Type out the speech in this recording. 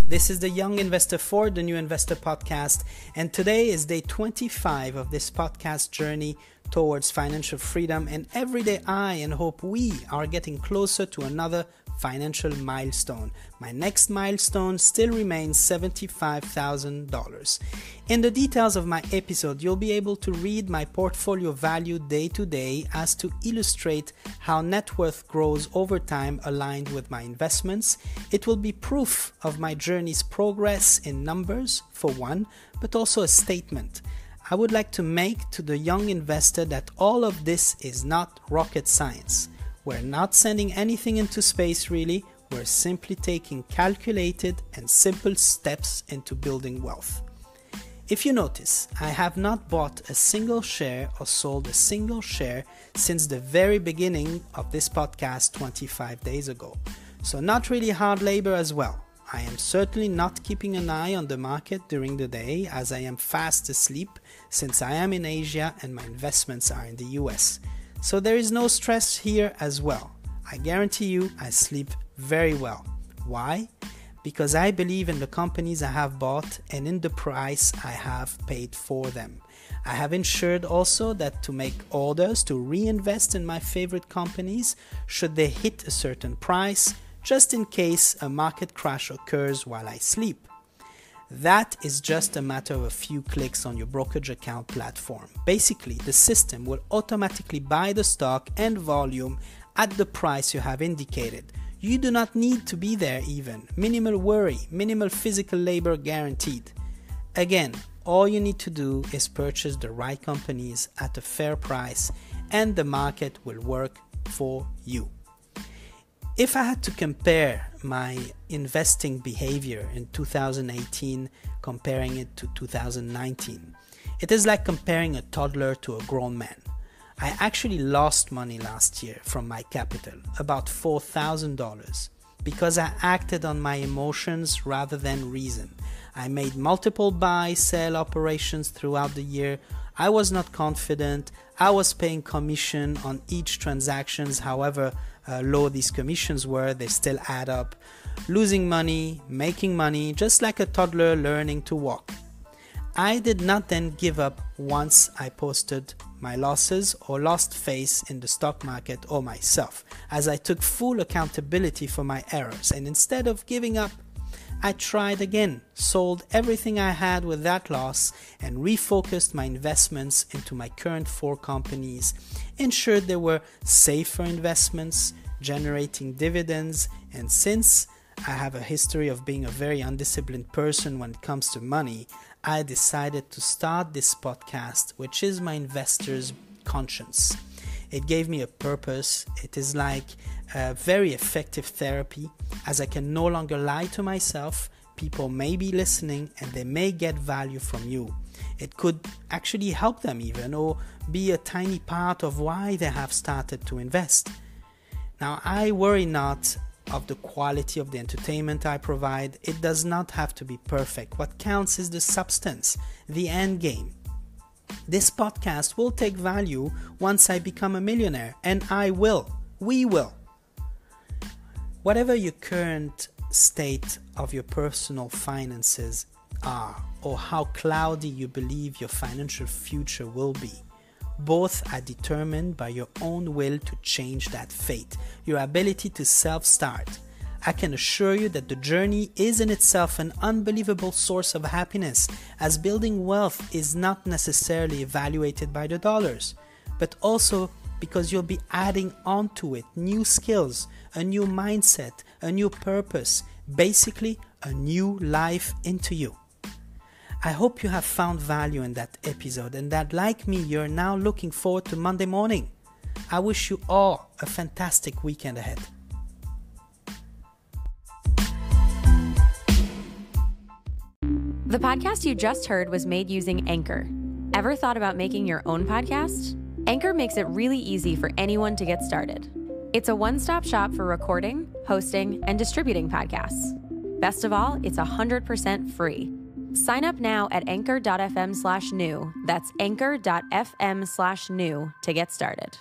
This is the Young Investor for the New Investor podcast, and today is day 25 of this podcast journey towards financial freedom, and every day I and hope we are getting closer to another financial milestone. My next milestone still remains $75,000. In the details of my episode, you'll be able to read my portfolio value day to day as to illustrate how net worth grows over time aligned with my investments. It will be proof of my journey's progress in numbers, for one, but also a statement I would like to make to the young investor that all of this is not rocket science. We're not sending anything into space really, we're simply taking calculated and simple steps into building wealth. If you notice, I have not bought a single share or sold a single share since the very beginning of this podcast 25 days ago. So not really hard labor as well. I am certainly not keeping an eye on the market during the day as I am fast asleep since I am in Asia and my investments are in the US. So there is no stress here as well. I guarantee you I sleep very well. Why? Because I believe in the companies I have bought and in the price I have paid for them. I have ensured also that to make orders to reinvest in my favorite companies should they hit a certain price, just in case a market crash occurs while I sleep. That is just a matter of a few clicks on your brokerage account platform. Basically, the system will automatically buy the stock and volume at the price you have indicated. You do not need to be there even. Minimal worry, minimal physical labor guaranteed. Again, all you need to do is purchase the right companies at a fair price and the market will work for you. If I had to compare my investing behavior in 2018, comparing it to 2019, it is like comparing a toddler to a grown man. I actually lost money last year from my capital, about $4,000, because I acted on my emotions rather than reason. I made multiple buy-sell operations throughout the year. I was not confident. I was paying commission on each transactions, however low these commissions were, they still add up. Losing money, making money, just like a toddler learning to walk. I did not then give up once I posted my losses or lost faith in the stock market or myself, as I took full accountability for my errors, and instead of giving up, I tried again, sold everything I had with that loss and refocused my investments into my current 4 companies, ensured they were safer investments, generating dividends, and since I have a history of being a very undisciplined person when it comes to money, I decided to start this podcast, which is my investor's conscience. It gave me a purpose. It is like a very effective therapy, as I can no longer lie to myself. People may be listening and they may get value from you. It could actually help them even, or be a tiny part of why they have started to invest. Now, I worry not of the quality of the entertainment I provide. It does not have to be perfect. What counts is the substance, the end game. This podcast will take value once I become a millionaire, and I will. We will. Whatever your current state of your personal finances are, or how cloudy you believe your financial future will be, both are determined by your own will to change that fate, your ability to self-start. I can assure you that the journey is in itself an unbelievable source of happiness, as building wealth is not necessarily evaluated by the dollars, but also because you'll be adding onto it new skills, a new mindset, a new purpose, basically a new life into you. I hope you have found value in that episode and that, like me, you're now looking forward to Monday morning. I wish you all a fantastic weekend ahead. The podcast you just heard was made using Anchor. Ever thought about making your own podcast? Anchor makes it really easy for anyone to get started. It's a one-stop shop for recording, hosting, and distributing podcasts. Best of all, it's 100% free. Sign up now at anchor.fm/new. That's anchor.fm/new to get started.